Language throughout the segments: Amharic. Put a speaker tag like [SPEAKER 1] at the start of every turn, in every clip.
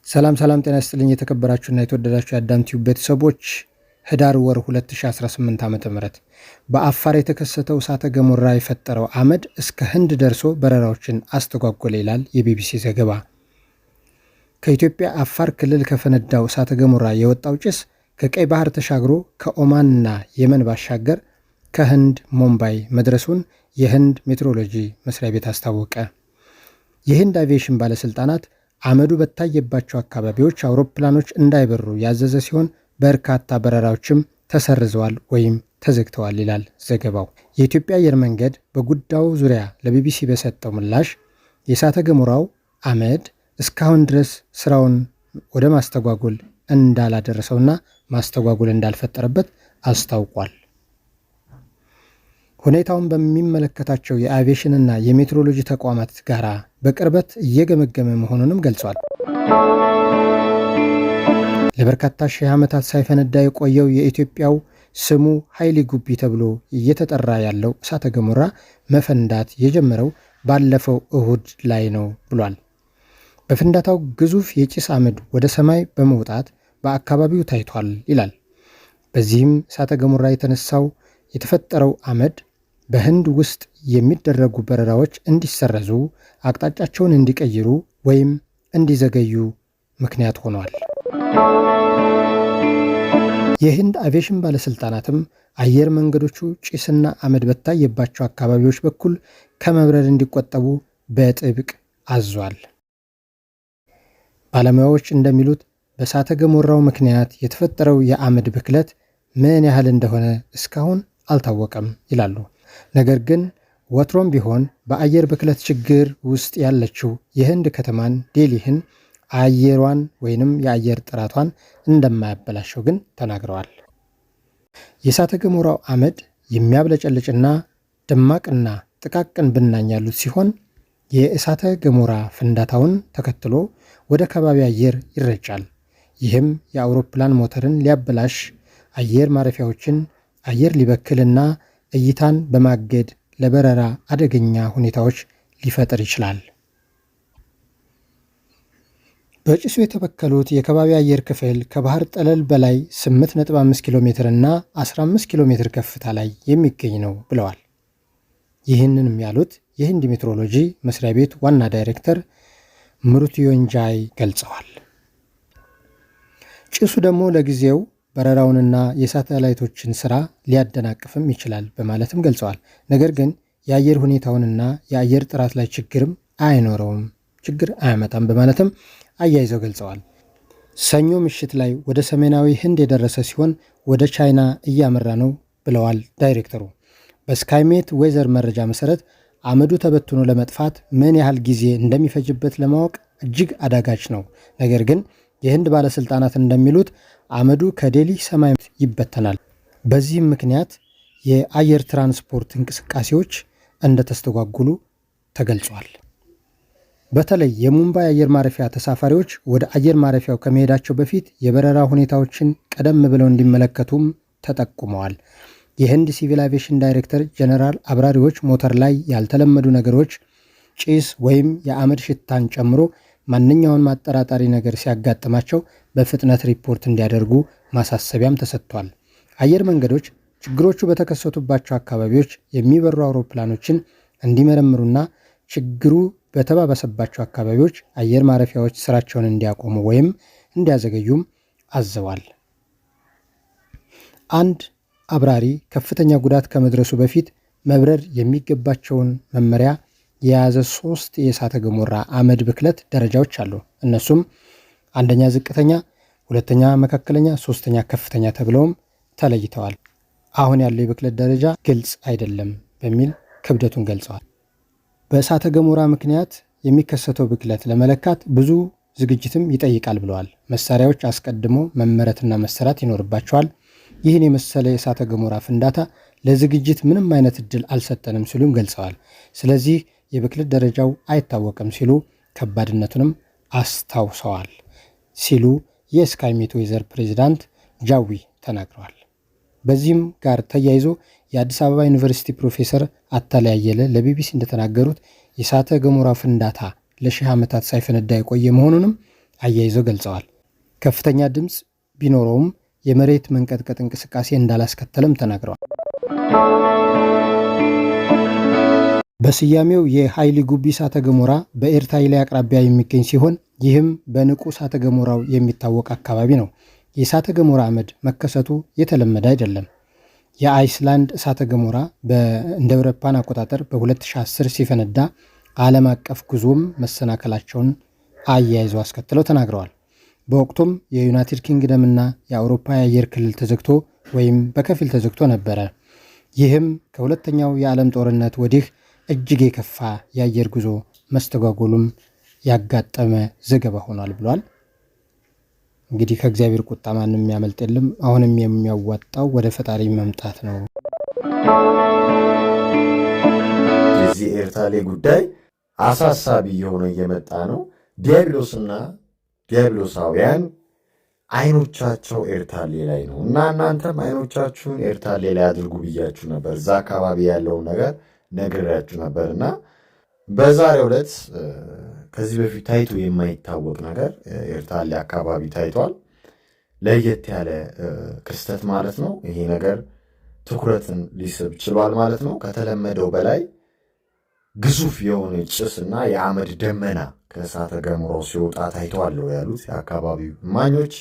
[SPEAKER 1] ሰላም ጤና ይስጥልኝ የተከበራችሁና የተወደዳችሁ የአዳም ቲዩብ ቤተሰቦች ህዳር ወር 2018 ዓ.ም በአፋር የተከሰተው እሳተ ገሞራ የፈጠረው አመድ እስከ ህንድ ደርሶ በረራዎችን አስተጓጎለ ይላል የቢቢሲ ዘገባ። ከኢትዮጵያ አፋር ክልል ከፈነዳው እሳተ ገሞራ የወጣው ጭስ ከቀይ ባህር ተሻግሮ ከኦማንና የመን ባሻገር ከህንድ ሙምባይ መድረሱን የህንድ ሜትሮሎጂ መስሪያ ቤት አስታወቀ። የህንድ አቪዬሽን ባለስልጣናት አመዱ በታየባቸው አካባቢዎች አውሮፕላኖች እንዳይበሩ ያዘዘ ሲሆን በርካታ በረራዎችም ተሰርዘዋል ወይም ተዘግተዋል ይላል ዘገባው። የኢትዮጵያ አየር መንገድ በጉዳዩ ዙሪያ ለቢቢሲ በሰጠው ምላሽ የእሳተ ገሞራው አመድ እስካሁን ድረስ ስራውን ወደ ማስተጓጎል እንዳላደረሰውና ማስተጓጎል እንዳልፈጠረበት አስታውቋል። ሁኔታውን በሚመለከታቸው የአቪዬሽንና የሜትሮሎጂ ተቋማት ጋር በቅርበት እየገመገመ መሆኑንም ገልጿል። ለበርካታ ሺህ ዓመታት ሳይፈነዳ የቆየው የኢትዮጵያው ስሙ ኃይሊ ጉቢ ተብሎ እየተጠራ ያለው እሳተ ገሞራ መፈንዳት የጀመረው ባለፈው እሁድ ላይ ነው ብሏል። በፍንዳታው ግዙፍ የጭስ አመድ ወደ ሰማይ በመውጣት በአካባቢው ታይቷል ይላል። በዚህም እሳተ ገሞራ የተፈጠረው አመድ በህንድ ውስጥ የሚደረጉ በረራዎች እንዲሰረዙ፣ አቅጣጫቸውን እንዲቀይሩ ወይም እንዲዘገዩ ምክንያት ሆኗል። የህንድ አቪዬሽን ባለስልጣናትም አየር መንገዶቹ ጭስና አመድ በታየባቸው አካባቢዎች በኩል ከመብረር እንዲቆጠቡ በጥብቅ አዟል። ባለሙያዎች እንደሚሉት በእሳተ ገሞራው ምክንያት የተፈጠረው የአመድ ብክለት ምን ያህል እንደሆነ እስካሁን አልታወቀም ይላሉ። ነገር ግን ወትሮም ቢሆን በአየር ብክለት ችግር ውስጥ ያለችው የህንድ ከተማን ዴሊህን አየሯን ወይንም የአየር ጥራቷን እንደማያበላሸው ግን ተናግረዋል። የእሳተ ገሞራው አመድ የሚያብለጨልጭና ደማቅና ጥቃቅን ብናኝ ያሉት ሲሆን የእሳተ ገሞራ ፍንዳታውን ተከትሎ ወደ ከባቢ አየር ይረጫል። ይህም የአውሮፕላን ሞተርን ሊያበላሽ፣ አየር ማረፊያዎችን አየር ሊበክልና እይታን በማገድ ለበረራ አደገኛ ሁኔታዎች ሊፈጥር ይችላል። በጭሱ የተበከሉት የከባቢ አየር ክፍል ከባህር ጠለል በላይ 8.5 ኪሎ ሜትር እና 15 ኪሎ ሜትር ከፍታ ላይ የሚገኝ ነው ብለዋል። ይህንንም ያሉት የህንድ ሜትሮሎጂ መስሪያ ቤት ዋና ዳይሬክተር ምሩትዩንጃይ ገልጸዋል። ጭሱ ደግሞ ለጊዜው በረራውንና የሳተላይቶችን ስራ ሊያደናቅፍም ይችላል በማለትም ገልጸዋል። ነገር ግን የአየር ሁኔታውንና የአየር ጥራት ላይ ችግር አያመጣም በማለትም አያይዘው ገልጸዋል። ሰኞ ምሽት ላይ ወደ ሰሜናዊ ህንድ የደረሰ ሲሆን ወደ ቻይና እያመራ ነው ብለዋል ዳይሬክተሩ። በስካይሜት ዌዘር መረጃ መሰረት አመዱ ተበትኖ ለመጥፋት ምን ያህል ጊዜ እንደሚፈጅበት ለማወቅ እጅግ አዳጋች ነው። ነገር ግን የህንድ ባለስልጣናት እንደሚሉት አመዱ ከዴሊ ሰማይ ይበተናል። በዚህም ምክንያት የአየር ትራንስፖርት እንቅስቃሴዎች እንደተስተጓጉሉ ተገልጿል። በተለይ የሙምባይ አየር ማረፊያ ተሳፋሪዎች ወደ አየር ማረፊያው ከመሄዳቸው በፊት የበረራ ሁኔታዎችን ቀደም ብለው እንዲመለከቱም ተጠቁመዋል። የህንድ ሲቪል አቪዬሽን ዳይሬክተር ጀነራል አብራሪዎች ሞተር ላይ ያልተለመዱ ነገሮች፣ ጭስ ወይም የአመድ ሽታን ጨምሮ ማንኛውን አጠራጣሪ ነገር ሲያጋጥማቸው በፍጥነት ሪፖርት እንዲያደርጉ ማሳሰቢያም ተሰጥቷል። አየር መንገዶች ችግሮቹ በተከሰቱባቸው አካባቢዎች የሚበሩ አውሮፕላኖችን እንዲመረምሩና ችግሩ በተባባሰባቸው አካባቢዎች አየር ማረፊያዎች ስራቸውን እንዲያቆሙ ወይም እንዲያዘገዩም አዘዋል። አንድ አብራሪ ከፍተኛ ጉዳት ከመድረሱ በፊት መብረር የሚገባቸውን መመሪያ የያዘ 3 የእሳተ ገሞራ አመድ ብክለት ደረጃዎች አሉ። እነሱም አንደኛ ዝቅተኛ፣ ሁለተኛ መካከለኛ፣ ሶስተኛ ከፍተኛ ተብለውም ተለይተዋል። አሁን ያለው የብክለት ደረጃ ግልጽ አይደለም በሚል ክብደቱን ገልጸዋል። በእሳተ ገሞራ ምክንያት የሚከሰተው ብክለት ለመለካት ብዙ ዝግጅትም ይጠይቃል ብለዋል። መሳሪያዎች አስቀድሞ መመረትና መሰራት ይኖርባቸዋል። ይህን የመሰለ የእሳተ ገሞራ ፍንዳታ ለዝግጅት ምንም አይነት እድል አልሰጠንም ሲሉም ገልጸዋል። ስለዚህ የብክለት ደረጃው አይታወቅም ሲሉ ከባድነቱንም አስታውሰዋል ሲሉ የስካይሜት ዌዘር ፕሬዚዳንት ጃዊ ተናግረዋል። በዚህም ጋር ተያይዞ የአዲስ አበባ ዩኒቨርሲቲ ፕሮፌሰር አታላይ አየለ ለቢቢሲ እንደተናገሩት የእሳተ ገሞራ ፍንዳታ ለሺህ ዓመታት ሳይፈነዳ የቆየ መሆኑንም አያይዘው ገልጸዋል። ከፍተኛ ድምፅ ቢኖረውም የመሬት መንቀጥቀጥ እንቅስቃሴ እንዳላስከተለም ተናግረዋል። በስያሜው የሃይሊ ጉቢ እሳተ ገሞራ በኤርታሌ አቅራቢያ የሚገኝ ሲሆን ይህም በንቁ እሳተ ገሞራው የሚታወቅ አካባቢ ነው። የእሳተ ገሞራ አመድ መከሰቱ የተለመደ አይደለም። የአይስላንድ እሳተ ገሞራ እንደ አውሮፓውያን አቆጣጠር በ2010 ሲፈነዳ ዓለም አቀፍ ጉዞም መሰናከላቸውን አያይዘው አስከትለው ተናግረዋል። በወቅቱም የዩናይትድ ኪንግደም እና የአውሮፓ የአየር ክልል ተዘግቶ ወይም በከፊል ተዘግቶ ነበረ። ይህም ከሁለተኛው የዓለም ጦርነት ወዲህ እጅግ የከፋ የአየር ጉዞ መስተጓጎሉም ያጋጠመ ዘገባ ሆኗል ብሏል። እንግዲህ ከእግዚአብሔር ቁጣ ማንም የሚያመልጥ የለም። አሁንም የሚያዋጣው ወደ ፈጣሪ መምጣት ነው።
[SPEAKER 2] የዚህ ኤርታሌ ጉዳይ አሳሳቢ የሆነ እየመጣ ነው። ዲያብሎስና ዲያብሎሳውያን አይኖቻቸው ኤርታሌ ላይ ነው እና እናንተም አይኖቻችሁን ኤርታሌ ላይ አድርጉ ብያችሁ ነበር። እዛ አካባቢ ያለውን ነገር ነግሬያችሁ ነበር እና በዛሬው ዕለት ከዚህ በፊት ታይቶ የማይታወቅ ነገር ኤርታሌ አካባቢ ታይቷል። ለየት ያለ ክስተት ማለት ነው። ይሄ ነገር ትኩረትን ሊስብ ችሏል ማለት ነው። ከተለመደው በላይ ግዙፍ የሆነ ጭስ እና የአመድ ደመና ከእሳተ ገሞራው ሲወጣ ታይተዋል ያሉት የአካባቢው እማኞች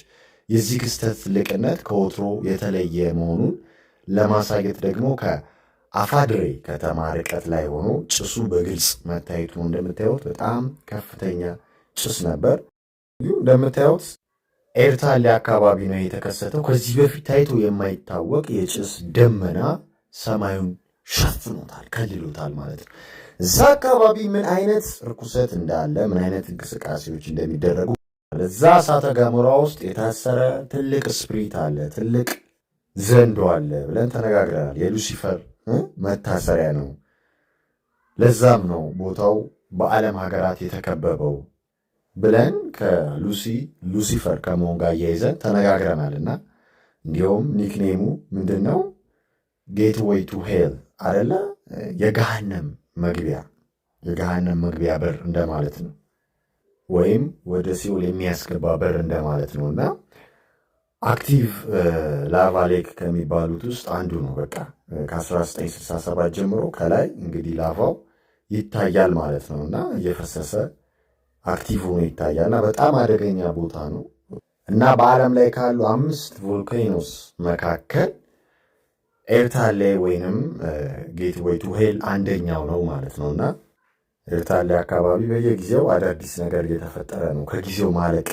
[SPEAKER 2] የዚህ ክስተት ትልቅነት ከወትሮ የተለየ መሆኑን ለማሳየት ደግሞ ከአፋድሬ ከተማ ርቀት ላይ ሆኖ ጭሱ በግልጽ መታየቱ ነው። እንደምታዩት በጣም ከፍተኛ ጭስ ነበር። እንደምታዩት ኤርታሌ አካባቢ ነው የተከሰተው። ከዚህ በፊት ታይቶ የማይታወቅ የጭስ ደመና ሰማዩን ሸፍኖታል፣ ከልሎታል ማለት ነው። እዛ አካባቢ ምን አይነት ርኩሰት እንዳለ፣ ምን አይነት እንቅስቃሴዎች እንደሚደረጉ እዛ እሳተ ገሞራ ውስጥ የታሰረ ትልቅ ስፕሪት አለ፣ ትልቅ ዘንዶ አለ ብለን ተነጋግረናል። የሉሲፈር መታሰሪያ ነው። ለዛም ነው ቦታው በዓለም ሀገራት የተከበበው ብለን ሉሲፈር ከመሆን ጋር እያይዘን ተነጋግረናል እና እንዲሁም ኒክኔሙ ምንድን ነው? ጌትዌይ ቱ ሄል አደለ? የገሃነም መግቢያ በር እንደማለት ነው። ወይም ወደ ሲኦል የሚያስገባ በር እንደማለት ነው እና አክቲቭ ላቫ ሌክ ከሚባሉት ውስጥ አንዱ ነው። በቃ ከ1967 ጀምሮ ከላይ እንግዲህ ላቫው ይታያል ማለት ነው እና እየፈሰሰ አክቲቭ ሆኖ ይታያል እና በጣም አደገኛ ቦታ ነው እና በዓለም ላይ ካሉ 5 ቮልካኖስ መካከል ኤርታሌ ወይንም ጌትዌይ ቱ ሄል አንደኛው ነው ማለት ነው እና ኤርታሌ አካባቢ በየጊዜው አዳዲስ ነገር እየተፈጠረ ነው። ከጊዜው ማለቅ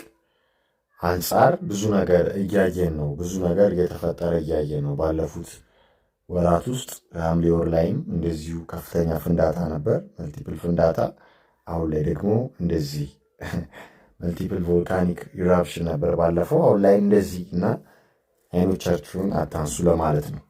[SPEAKER 2] አንጻር ብዙ ነገር እያየን ነው። ብዙ ነገር እየተፈጠረ እያየን ነው። ባለፉት ወራት ውስጥ ሐምሌ ወር ላይም እንደዚሁ ከፍተኛ ፍንዳታ ነበር፣ መልቲፕል ፍንዳታ። አሁን ላይ ደግሞ እንደዚህ መልቲፕል ቮልካኒክ ኢራፕሽን ነበር ባለፈው፣ አሁን ላይ እንደዚህ እና አይኖቻችሁን አታንሱ ለማለት ነው።